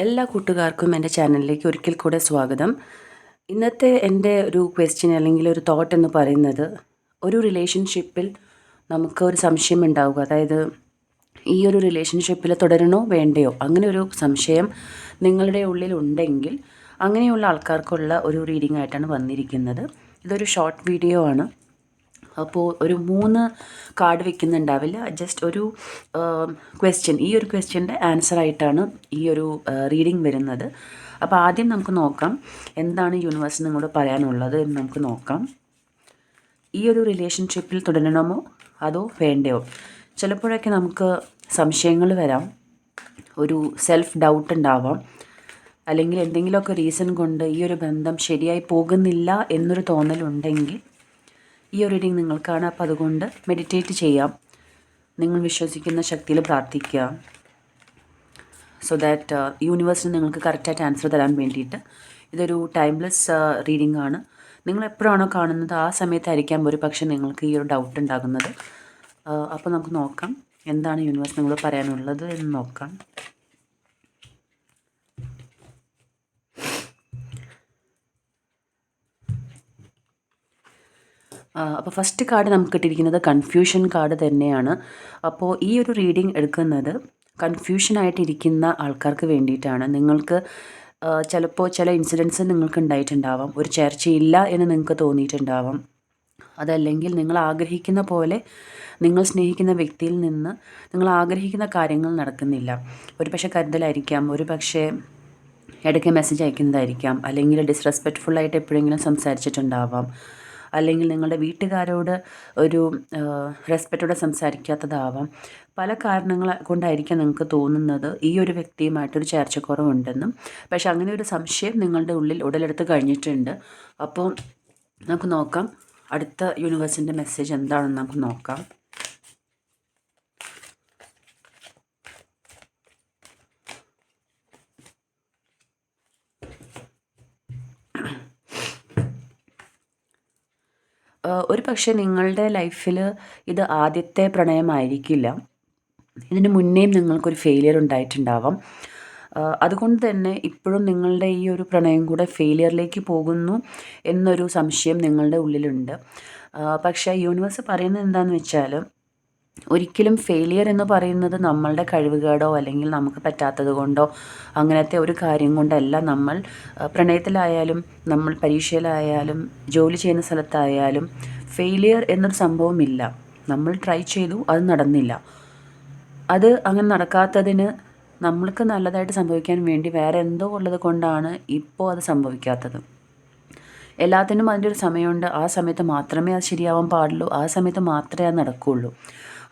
എല്ലാ കൂട്ടുകാർക്കും എൻ്റെ ചാനലിലേക്ക് ഒരിക്കൽ കൂടെ സ്വാഗതം. ഇന്നത്തെ എൻ്റെ ഒരു ക്വസ്റ്റ്യൻ അല്ലെങ്കിൽ ഒരു തോട്ട് എന്ന് പറയുന്നത്, ഒരു റിലേഷൻഷിപ്പിൽ നമുക്ക് ഒരു സംശയം ഉണ്ടാവുക. അതായത് ഈ ഒരു റിലേഷൻഷിപ്പിൽ തുടരണോ വേണ്ടയോ അങ്ങനെ ഒരു സംശയം നിങ്ങളുടെ ഉള്ളിൽ ഉണ്ടെങ്കിൽ അങ്ങനെയുള്ള ആൾക്കാർക്കുള്ള ഒരു റീഡിംഗ് ആയിട്ടാണ് വന്നിരിക്കുന്നത്. ഇതൊരു ഷോർട്ട് വീഡിയോ ആണ്. അപ്പോൾ ഒരു 3 കാർഡ് വെക്കുന്നുണ്ടാവില്ല. ജസ്റ്റ് ഒരു ക്വസ്റ്റ്യൻ, ഈ ഒരു ക്വസ്റ്റ്യൻ്റെ ആൻസറായിട്ടാണ് ഈ ഒരു റീഡിംഗ് വരുന്നത്. അപ്പോൾ ആദ്യം നമുക്ക് നോക്കാം എന്താണ് യൂണിവേഴ്സ് നിങ്ങളോട് പറയാനുള്ളത് എന്ന് നമുക്ക് നോക്കാം. ഈ ഒരു റിലേഷൻഷിപ്പിൽ തുടരണമോ അതോ വേണ്ടയോ? ചിലപ്പോഴൊക്കെ നമുക്ക് സംശയങ്ങൾ വരാം, ഒരു സെൽഫ് ഡൗട്ട് ഉണ്ടാവാം, അല്ലെങ്കിൽ എന്തെങ്കിലുമൊക്കെ റീസൺ കൊണ്ട് ഈ ഒരു ബന്ധം ശരിയായി പോകുന്നില്ല എന്നൊരു തോന്നലുണ്ടെങ്കിൽ ഈ ഒരു റീഡിംഗ് നിങ്ങൾക്കാണ്. അപ്പോൾ അതുകൊണ്ട് മെഡിറ്റേറ്റ് ചെയ്യാം, നിങ്ങൾ വിശ്വസിക്കുന്ന ശക്തിയിൽ പ്രാർത്ഥിക്കുക, സോ ദാറ്റ് യൂണിവേഴ്സിന് നിങ്ങൾക്ക് കറക്റ്റായിട്ട് ആൻസർ തരാൻ വേണ്ടിയിട്ട്. ഇതൊരു ടൈംലെസ് റീഡിംഗ് ആണ്. നിങ്ങൾ എപ്പോഴാണോ കാണുന്നത് ആ സമയത്തായിരിക്കാം ഒരു പക്ഷേ നിങ്ങൾക്ക് ഈ ഒരു ഡൗട്ട് ഉണ്ടാകുന്നത്. അപ്പോൾ നമുക്ക് നോക്കാം എന്താണ് യൂണിവേഴ്സ് നിങ്ങളോട് പറയാനുള്ളത് എന്ന് നോക്കാം. അപ്പോൾ ഫസ്റ്റ് കാർഡ് നമുക്ക് കിട്ടിയിരിക്കുന്നത് കൺഫ്യൂഷൻ കാർഡ് തന്നെയാണ്. അപ്പോൾ ഈ ഒരു റീഡിംഗ് എടുക്കുന്നത് കൺഫ്യൂഷനായിട്ടിരിക്കുന്ന ആൾക്കാർക്ക് വേണ്ടിയിട്ടാണ്. നിങ്ങൾക്ക് ചിലപ്പോൾ ചില ഇൻസിഡൻസ് നിങ്ങൾക്ക് ഉണ്ടായിട്ടുണ്ടാവാം, ഒരു ചേർച്ചയില്ല എന്ന് നിങ്ങൾക്ക് തോന്നിയിട്ടുണ്ടാവാം. അതല്ലെങ്കിൽ നിങ്ങൾ ആഗ്രഹിക്കുന്ന പോലെ നിങ്ങൾ സ്നേഹിക്കുന്ന വ്യക്തിയിൽ നിന്ന് നിങ്ങൾ ആഗ്രഹിക്കുന്ന കാര്യങ്ങൾ നടക്കുന്നില്ല. ഒരു പക്ഷേ കരുതലായിരിക്കാം, ഒരു പക്ഷേ ഇടയ്ക്ക് മെസ്സേജ് അയക്കുന്നതായിരിക്കാം, അല്ലെങ്കിൽ ഡിസ്റെസ്പെക്റ്റ്ഫുള്ളായിട്ട് എപ്പോഴെങ്കിലും സംസാരിച്ചിട്ടുണ്ടാവാം, അല്ലെങ്കിൽ നിങ്ങളുടെ വീട്ടുകാരോട് ഒരു റെസ്പെക്റ്റോടെ സംസാരിക്കാത്തതാവാം. പല കാരണങ്ങൾ കൊണ്ടായിരിക്കാം നിങ്ങൾക്ക് തോന്നുന്നത് ഈ ഒരു വ്യക്തിയുമായിട്ടൊരു ചേർച്ചക്കുറവുണ്ടെന്നും. പക്ഷെ അങ്ങനെ ഒരു സംശയം നിങ്ങളുടെ ഉള്ളിൽ ഉടലെടുത്ത് കഴിഞ്ഞിട്ടുണ്ട്. അപ്പോൾ നമുക്ക് നോക്കാം അടുത്ത യൂണിവേഴ്സിൻ്റെ മെസ്സേജ് എന്താണെന്ന് നമുക്ക് നോക്കാം. ഒരു പക്ഷേ നിങ്ങളുടെ ലൈഫിൽ ഇത് ആദ്യത്തെ പ്രണയമായിരിക്കില്ല. ഇതിന് മുന്നേയും നിങ്ങൾക്കൊരു ഫെയിലിയർ ഉണ്ടായിട്ടുണ്ടാവാം. അതുകൊണ്ട് തന്നെ ഇപ്പോഴും നിങ്ങളുടെ ഈ ഒരു പ്രണയം കൂടെ ഫെയിലിയറിലേക്ക് പോകുന്നു എന്നൊരു സംശയം നിങ്ങളുടെ ഉള്ളിലുണ്ട്. പക്ഷേ യൂണിവേഴ്സ് പറയുന്നത് എന്താണെന്ന് വെച്ചാൽ, ഒരിക്കലും ഫെയിലിയർ എന്ന് പറയുന്നത് നമ്മളുടെ കഴിവുകേടോ അല്ലെങ്കിൽ നമുക്ക് പറ്റാത്തത് കൊണ്ടോ അങ്ങനത്തെ ഒരു കാര്യം കൊണ്ടല്ല. നമ്മൾ പ്രണയത്തിലായാലും നമ്മൾ പരീക്ഷയിലായാലും ജോലി ചെയ്യുന്ന സ്ഥലത്തായാലും ഫെയിലിയർ എന്നൊരു സംഭവമില്ല. നമ്മൾ ട്രൈ ചെയ്തു, അത് നടന്നില്ല. അത് അങ്ങനെ നടക്കാത്തതിന് നമ്മൾക്ക് നല്ലതായിട്ട് സംഭവിക്കാൻ വേണ്ടി വേറെ എന്തോ ഉള്ളത് കൊണ്ടാണ് ഇപ്പോൾ അത് സംഭവിക്കാത്തത്. എല്ലാത്തിനും അതിൻ്റെ ഒരു സമയമുണ്ട്. ആ സമയത്ത് മാത്രമേ അത് ശരിയാവാൻ പാടുള്ളൂ, ആ സമയത്ത് മാത്രമേ അത് നടക്കുകയുള്ളൂ.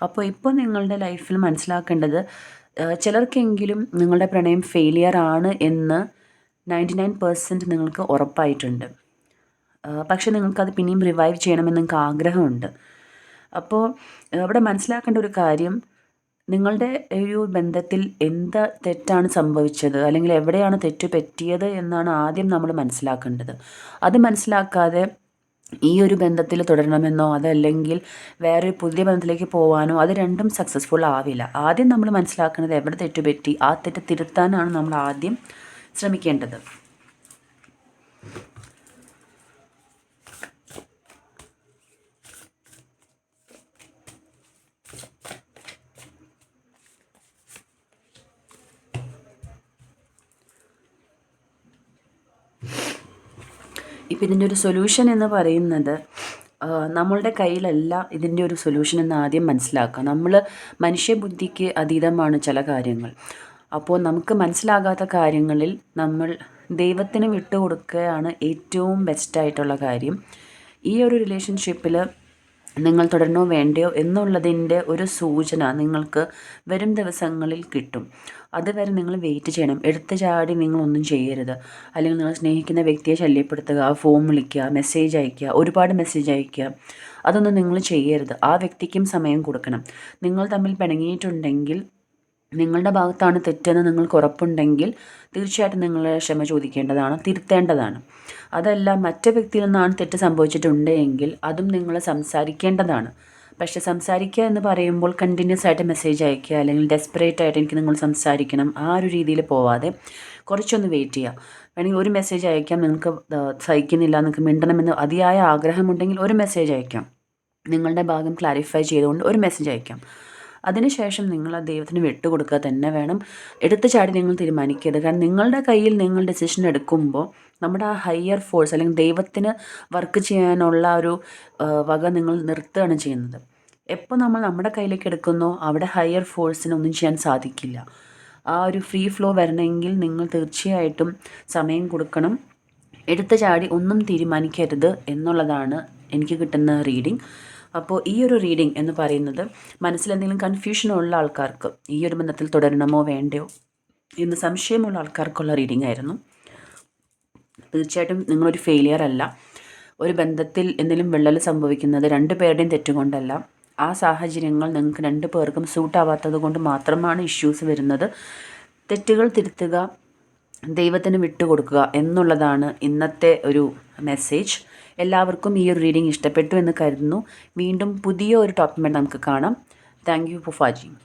അപ്പോൾ ഇപ്പോൾ നിങ്ങളുടെ ലൈഫിൽ മനസ്സിലാക്കേണ്ടത്, ചിലർക്കെങ്കിലും നിങ്ങളുടെ പ്രണയം ഫെയിലിയർ ആണ് എന്ന് 99% നിങ്ങൾക്ക് ഉറപ്പായിട്ടുണ്ട്. പക്ഷേ നിങ്ങൾക്കത് പിന്നെയും റിവൈവ് ചെയ്യണമെന്ന് നിങ്ങൾക്ക് ആഗ്രഹമുണ്ട്. അപ്പോൾ ഇവിടെ മനസ്സിലാക്കേണ്ട ഒരു കാര്യം, നിങ്ങളുടെ ഒരു ബന്ധത്തിൽ എന്ത് തെറ്റാണ് സംഭവിച്ചത് അല്ലെങ്കിൽ എവിടെയാണ് തെറ്റ് പറ്റിയത് എന്നാണ് ആദ്യം നമ്മൾ മനസ്സിലാക്കേണ്ടത്. അത് മനസ്സിലാക്കാതെ ഈ ഒരു ബന്ധത്തിൽ തുടരണമെന്നോ അതല്ലെങ്കിൽ വേറൊരു പുതിയ ബന്ധത്തിലേക്ക് പോകാനോ അത് രണ്ടും സക്സസ്ഫുൾ ആവില്ല. ആദ്യം നമ്മൾ മനസ്സിലാക്കുന്നത് എവിടെ തെറ്റുപറ്റി, ആ തെറ്റ് തിരുത്താനാണ് നമ്മൾ ആദ്യം ശ്രമിക്കേണ്ടത്. ഇപ്പം ഇതിൻ്റെ ഒരു സൊല്യൂഷൻ എന്ന് പറയുന്നത്, നമ്മളുടെ കയ്യിലല്ല ഇതിൻ്റെ ഒരു സൊല്യൂഷൻ എന്ന് ആദ്യം മനസ്സിലാക്കുക. നമ്മൾ മനുഷ്യബുദ്ധിക്ക് അതീതമാണ് ചില കാര്യങ്ങൾ. അപ്പോൾ നമുക്ക് മനസ്സിലാകാത്ത കാര്യങ്ങളിൽ നമ്മൾ ദൈവത്തിന് വിട്ടുകൊടുക്കുകയാണ് ഏറ്റവും ബെസ്റ്റായിട്ടുള്ള കാര്യം. ഈ ഒരു റിലേഷൻഷിപ്പിൽ നിങ്ങൾ തുടരണോ വേണ്ടയോ എന്നുള്ളതിൻ്റെ ഒരു സൂചന നിങ്ങൾക്ക് വരും ദിവസങ്ങളിൽ കിട്ടും. അതുവരെ നിങ്ങൾ വെയിറ്റ് ചെയ്യണം. എടുത്ത് ചാടി നിങ്ങളൊന്നും ചെയ്യരുത്. അല്ലെങ്കിൽ നിങ്ങൾ സ്നേഹിക്കുന്ന വ്യക്തിയെ ശല്യപ്പെടുത്തുക, ഫോൺ വിളിക്കുക, മെസ്സേജ് അയയ്ക്കുക, ഒരുപാട് മെസ്സേജ് അയയ്ക്കുക, അതൊന്നും നിങ്ങൾ ചെയ്യരുത്. ആ വ്യക്തിക്കും സമയം കൊടുക്കണം. നിങ്ങൾ തമ്മിൽ പിണങ്ങിയിട്ടുണ്ടെങ്കിൽ, നിങ്ങളുടെ ഭാഗത്താണ് തെറ്റെന്ന് നിങ്ങൾക്ക് ഉറപ്പുണ്ടെങ്കിൽ തീർച്ചയായിട്ടും നിങ്ങൾ ക്ഷമ ചോദിക്കേണ്ടതാണ്, തിരുത്തേണ്ടതാണ്. അതല്ല മറ്റേ വ്യക്തിയിൽ നിന്നാണ് തെറ്റ് സംഭവിച്ചിട്ടുണ്ട് എങ്കിൽ അതും നിങ്ങൾ സംസാരിക്കേണ്ടതാണ്. പക്ഷേ സംസാരിക്കുക എന്ന് പറയുമ്പോൾ കണ്ടിന്യൂസ് ആയിട്ട് മെസ്സേജ് അയക്കുക അല്ലെങ്കിൽ ഡെസ്പറേറ്റ് ആയിട്ട് എനിക്ക് നിങ്ങൾ സംസാരിക്കണം ആ ഒരു രീതിയിൽ പോവാതെ കുറച്ചൊന്ന് വെയിറ്റ് ചെയ്യുക. വേണമെങ്കിൽ ഒരു മെസ്സേജ് അയക്കാം, നിങ്ങൾക്ക് സഹിക്കുന്നില്ല, നിങ്ങൾക്ക് മിണ്ടണമെന്ന് അതിയായ ആഗ്രഹമുണ്ടെങ്കിൽ ഒരു മെസ്സേജ് അയക്കാം, നിങ്ങളുടെ ഭാഗം ക്ലാരിഫൈ ചെയ്തുകൊണ്ട് ഒരു മെസ്സേജ് അയക്കാം. അതിനുശേഷം നിങ്ങൾ ആ ദൈവത്തിന് വിട്ടുകൊടുക്കുക തന്നെ വേണം. എടുത്തു ചാടി നിങ്ങൾ തീരുമാനിക്കരുത്. കാരണം നിങ്ങളുടെ കയ്യിൽ നിങ്ങൾ ഡിസിഷൻ എടുക്കുമ്പോൾ നമ്മുടെ ആ ഹയർ ഫോഴ്സ് അല്ലെങ്കിൽ ദൈവത്തിന് വർക്ക് ചെയ്യാനുള്ള ഒരു വക നിങ്ങൾ നിർത്തുകയാണ് ചെയ്യുന്നത്. എപ്പോൾ നമ്മൾ നമ്മുടെ കയ്യിലേക്ക് എടുക്കുന്നോ അവിടെ ഹയർ ഫോഴ്സിന് ഒന്നും ചെയ്യാൻ സാധിക്കില്ല. ആ ഒരു ഫ്രീ ഫ്ലോ വരണമെങ്കിൽ നിങ്ങൾ തീർച്ചയായിട്ടും സമയം കൊടുക്കണം. എടുത്തു ചാടി ഒന്നും തീരുമാനിക്കരുത് എന്നുള്ളതാണ് എനിക്ക് കിട്ടുന്ന റീഡിംഗ്. അപ്പോൾ ഈ ഒരു റീഡിംഗ് എന്ന് പറയുന്നത് മനസ്സിലെന്തെങ്കിലും കൺഫ്യൂഷനുള്ള ആൾക്കാർക്ക്, ഈ ഒരു ബന്ധത്തിൽ തുടരണമോ വേണ്ടയോ എന്ന് സംശയമുള്ള ആൾക്കാർക്കുള്ള റീഡിംഗ് ആയിരുന്നു. തീർച്ചയായിട്ടും നിങ്ങളൊരു ഫെയിലിയർ അല്ല. ഒരു ബന്ധത്തിൽ എന്തെങ്കിലും വിള്ളൽ സംഭവിക്കുന്നത് രണ്ട് പേരുടെയും തെറ്റുകൊണ്ടല്ല. ആ സാഹചര്യങ്ങൾ നിങ്ങൾക്ക് രണ്ട് പേർക്കും സൂട്ടാവാത്തത് കൊണ്ട് മാത്രമാണ് ഇഷ്യൂസ് വരുന്നത്. തെറ്റുകൾ തിരുത്തുക, ദൈവത്തിന് വിട്ടുകൊടുക്കുക എന്നുള്ളതാണ് ഇന്നത്തെ ഒരു മെസ്സേജ്. എല്ലാവർക്കും ഈ ഒരു റീഡിംഗ് ഇഷ്ടപ്പെട്ടു എന്ന് കരുതുന്നു. വീണ്ടും പുതിയ ഒരു ടോപ്പിക്കുമായി നമുക്ക് കാണാം. Thank you for watching.